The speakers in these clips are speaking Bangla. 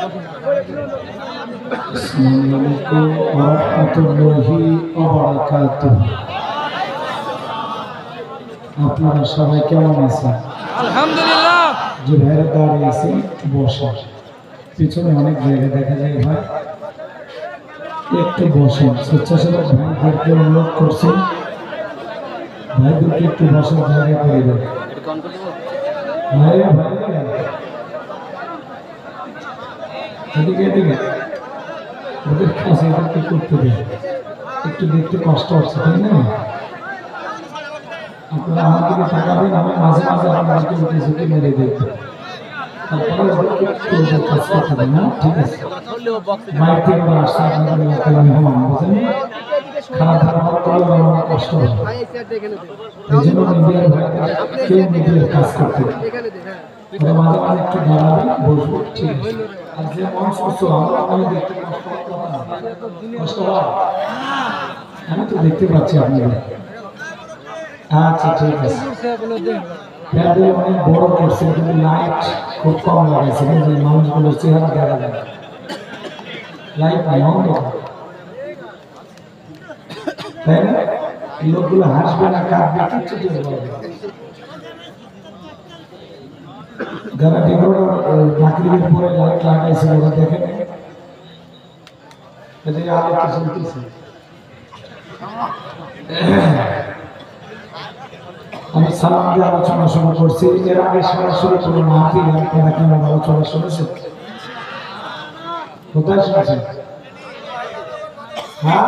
Assalamualaikum warahmatullahi wabarakatuh. আপনারা সবাই কেমন আছেন? আলহামদুলিল্লাহ। যে ভাইরা দাঁড়িয়ে আছেন বসে, পিছনে অনেক জায়গা দেখা যায় ভাই, একটু বসেন। স্বেচ্ছাসেবক ভাইদেরকে অনুরোধ করছি ভাইদেরকে একটু বসার জায়গা করে দেন। ভাইরা এদিকে এদিকে ওদের কাছে এদেরকে করতে দেন, একটু দেখতে কষ্ট হচ্ছে তাই না? আপনারা আমার দিকে তাকাবেন, আমি মাঝে মাঝে আপনাদেরকে উঠে ঝুঁকে মেরে দেখবো, তারপরে ওদেরকে একটু ওদের কাজ করতে দেন না? ঠিক আছে? বাইরে থেকে ওরা আসছে আপনাদের এলাকায় মেহমান, বুঝলেন? খারাপ ব্যবহার করলে আমার কষ্ট হবে। এই জন্য মিডিয়ার ভাইদের কেউ মিডিয়ার কাজ করতে দেন। ওরা মাঝে মাঝে একটু দাঁড়াবে, বসবো, ঠিক আছে? আর যে মঞ্চ করছো আমরা ওখানে দেখতে কষ্ট হয়, আমি তো দেখতে পাচ্ছি আপনাদের। আচ্ছা ঠিক আছে, প্যান্ডেল অনেক বড় করছে কিন্তু লাইট খুব কম লাগাইছে, কিন্তু মানুষগুলোর চেহারা দেখা যায়, লাইট নাই, অন্ধকার, তাই না? লোকগুলো হাসবে না কাঁদবে কিচ্ছু টের পাবে না। যারা ডেকোরেটর মাগরিবের পরে লাইট লাগাইছে ওরা দেখেন এদিকে আলো তো চলতেছে। আমি সালাম দিয়ে আলোচনা শুরু করছি। এর আগে সরাসরি কোনো মাহফিল আপনারা কেমন আলোচনা শুনেছেন? কোথায় শুনেছেন? হ্যাঁ,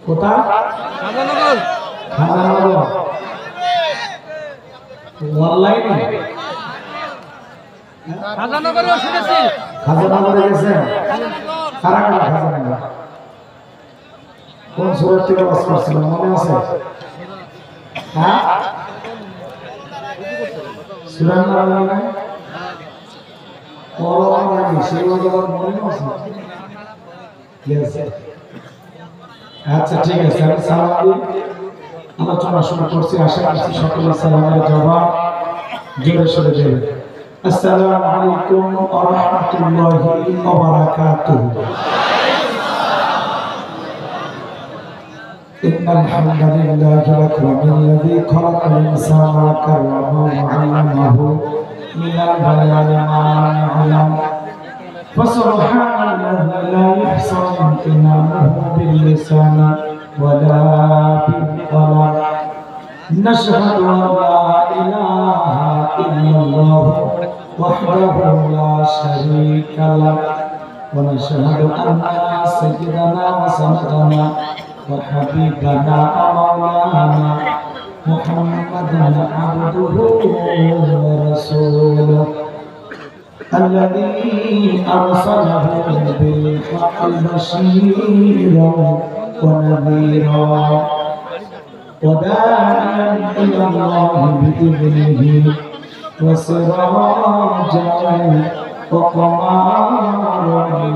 কোথায়? খাজানগর। অনলাইনে খাজানগরে শুনেছি। খাজানগরে গেছেন? কারা কারা খাজানগর? কোন সুরাত থেকে বাস করছিলেন মনে আছে? হ্যাঁ, সুরান নারায়ণ সেই মনে আছে? আচ্ছা ঠিক আছে, আমি সালাম দিই, আলোচনা শুরু করছি। আশা করছি সকলের সালামের জবাব জোরে সরে দেবে। আসসালামু আলাইকুম ওয়া রাহমাতুল্লাহি ওয়া বারাকাতুহু। إن الحمد لله أكرم الذي خلق الإنسان وكرمه وعلمه من البيان ما لم يعلم فسبحان الذي لا يحصى امتنانه باللسان ولا بالقلم نشهد أن لا إله إلا الله وحده لا شريك له ونشهد أن سيدنا وسندنا وحبيبنا ومولانا محمدا عبده ورسوله الذي أرسله بالحق بشيرا ونذيرا وداعيا إلى الله بإذنه وسراجا وقمرا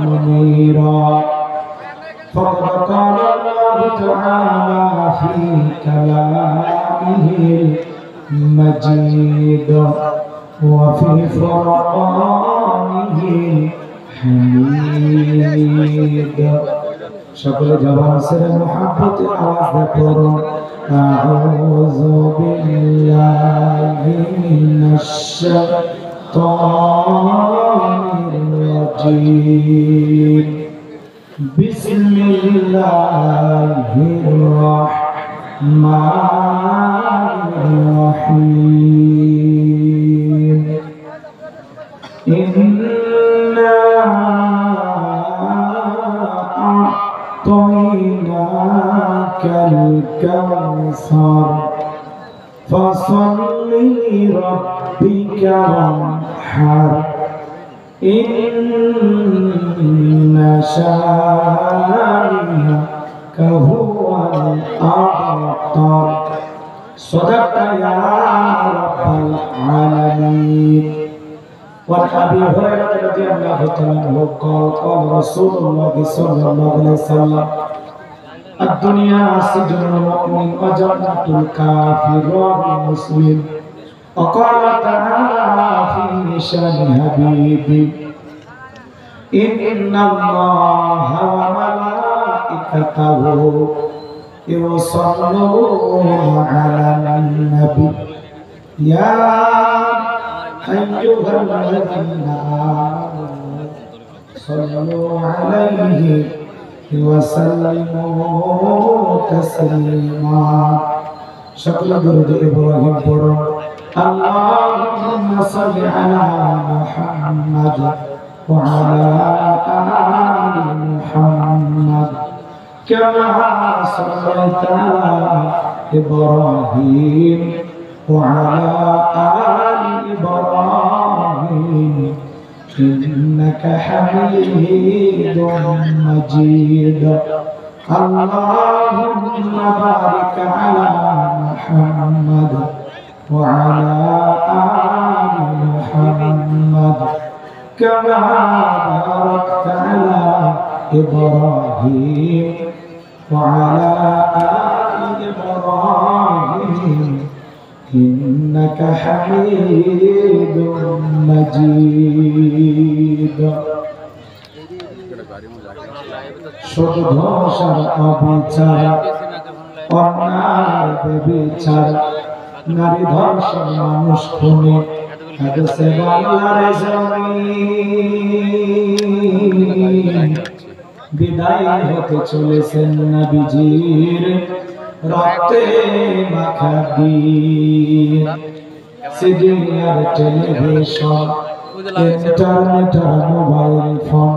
منيرا فقد قال الله تعالى في كلامه المجيد وفي فرقانه الحميد সকলে জবান ছেড়ে মুহাব্বতে আওয়াজ দিয়ে পড়ুন আউযু বিল্লাহি মিনাশ শাইতানির রাজীম বিসমিল্লাহির রাহমানির রাহিম ইন্না আ'তাইনাকাল কাউসার ফাসাল্লি লিরাব্বিকা ওয়ানহার ইন্না শানিআকা হুয়াল আবতার সাদাকা ইয়া রাব্বাল আলামিন। وعن ابي هريره رضي الله تعالى عنه قال قال رسول الله صلى الله عليه وسلم الدنيا سجن المؤمن وجنة الكافر رواه مسلم وقال تعالى في شان حبيبي إن الله وملائكته يصلون على النبي يا أيها الذين آمنوا صلوا عليه وسلموا تسليما شكل درود إبراهيم برم اللهم صل على محمد وعلى آل محمد كما صليت على إبراهيم وعلى آل إبراهيم إنك حميد مجيد اللهم بارك على محمد وعلى آل محمد كما باركت على إبراهيم وعلى آل إبراهيم إنك حميد مجيد শুধু ধর্ষণ অবিচার অন্যায় বেবিচার নারী ধর্ষণ মানুষ খুনে হাদিসে বাংলার জমিন বিদায় হতে চলেছেন নবীজির রক্তে মাখা দিন সিডি আর টেলিভিশন ইন্টারনেট আর মোবাইল ফোন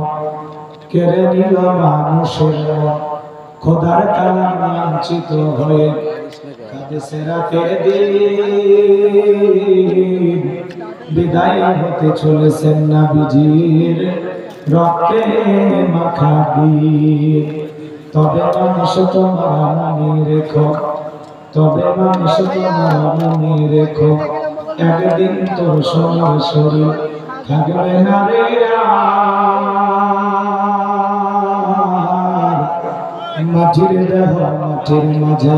কেড়ে নিল মানুষের মন খোদার কালাম লাঞ্ছিত হয়ে কাঁদছে রাতের দিন বিদায় হতে চলেছেন নবীজির রক্তে মাখা দিন তবে মানুষ তোমার মনে রেখো তবে মানুষ তোমার মনে রেখো একদিন তোর সোনার শরীর থাকবে না রে মাটির দেহ মাটির মাঝে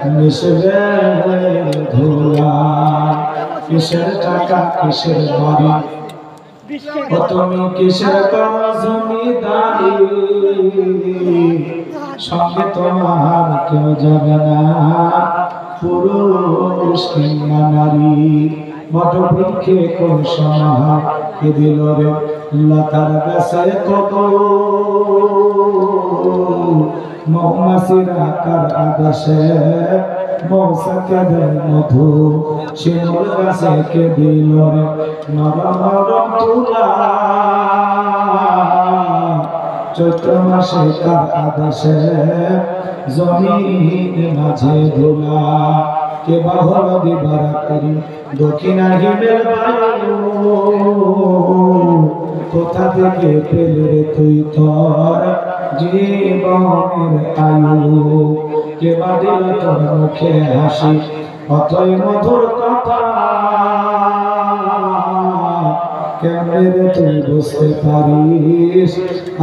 মিশবে ধুলা কিসের টাকা কিসের বাড়ি ও তুমি কিসের জমিদারি সঙ্গে তোমার কেউ যাবে না পুরুষ কিংবা নারী বটবৃক্ষে কোন সমাহার কে দিল রে লতার গাছে কত মৌমাছিরা কার আদেশে মৌসাকে দেয় মধু শিমুল গাছে কে দিল রে নরম নরম তুলা চৈত্র মাসে কার আদেশে জমিন মাঝে ধুলা কে বাহল দিবারাত্রি দক্ষিণা হিমেল বায়ু কোথা থেকে পেলে রে তুই তোর জীবনের আয়ু কে বাদিল তোর মুখে হাসি অতই মধুর কথা কেমনে রে তুই বুঝতে পারিস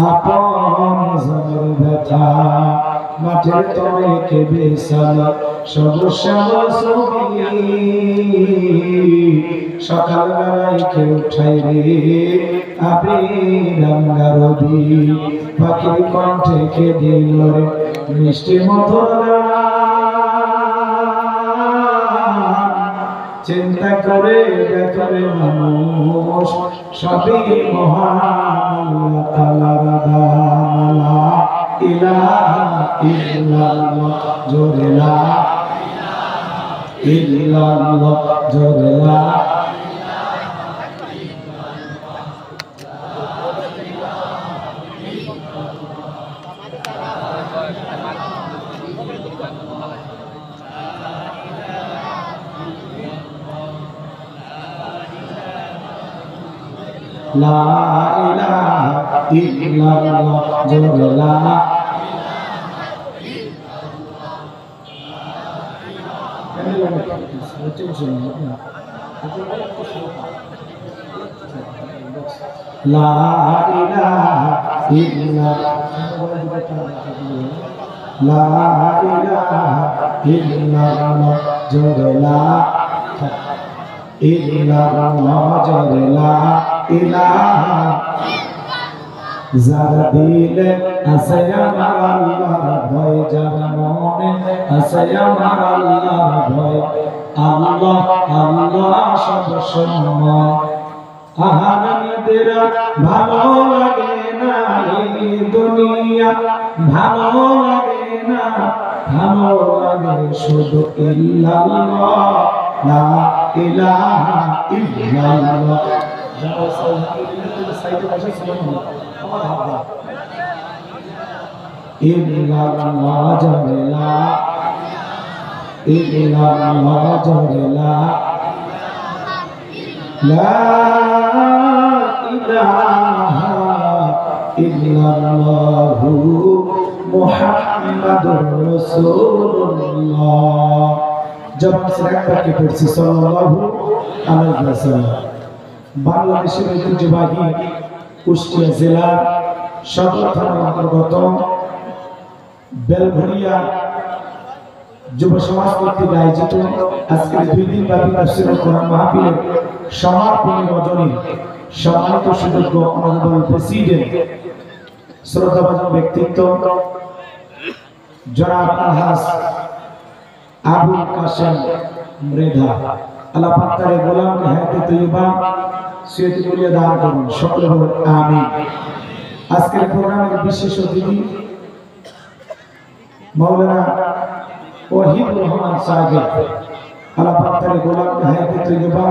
আপন জনের ব্যথা মাঠের তলে কে বেসাল সবুজ শ্যামল ছবি সকাল বেলায় কে উঠাই রে আপনি রাঙ্গা রবি পাখির কণ্ঠে কে দিল রে মিষ্টি মধুর চিন্তা করে দেখো রে মানুষ সবই মহান আল্লাহ তাআলার দান লা ইলাহা ইল্লাল্লাহ জোরে লা ইল্লাল্লাহ জোরে লা লা ইলাহা ইল্লাল্লাহ জোরে লা লা ইলাহা ইল্লাল্লাহ লা ইলাহা ইল্লাল্লাহ জোরে লা ইল্লাল্লাহ জোরে লা ইলাহা যার দিলে আছে আমার আল্লাহর ভয়, যার মনে আছে আমার আল্লাহর ভয়, আল্লাহ আল্লাহ সব সময়। আহারামদের ভালো লাগে না এই দুনিয়া, ভালো লাগে না, ভালো লাগে শুধু ইল্লাল্লাহ লা ইলাহা ইল্লাল্লাহ। যারা সাইডে বসে ছিলেন আমার হাত ইল্লাল্লাহ জোরে লা ইল্লাল্লাহ জোরে লা লা ইলাহা ইল্লাল্লাহু মুহাম্মাদুর রাসূলুল্লাহ। জবান से একবার কে পড়ছি সাল্লাল্লাহু আলাইহি ওয়াসাল্লাম। বাংলাদেশের ঐতিহ্যবাহী কুষ্টিয়া জেলার সদর থানার অন্তর্গত বেলঘরিয়া যুব সমাজ কর্তৃক আয়োজিত আজকের 2 দিন ব্যাপী তাফসীরুল কোরআন মাহফিলের সমাপনী রজনী সম্মানিত সুযোগ্য অনারেবল প্রেসিডেন্ট শ্রদ্ধাভাজন ব্যক্তিত্ব জনাব আলহাজ আবুল কাশেম মৃধা, আল্লাহ পাক তার গোলামকে হায়াতে তৈয়বা সুয়তি বলিয়া দান করুন, সকলে বলুন আমিন। আজকের প্রোগ্রামের বিশেষ অতিথি মাওলানা ওয়াহিদুর রহমান সাহেব, আল্লাহ পাক তার গোলামকে হায়াতে তৈয়বা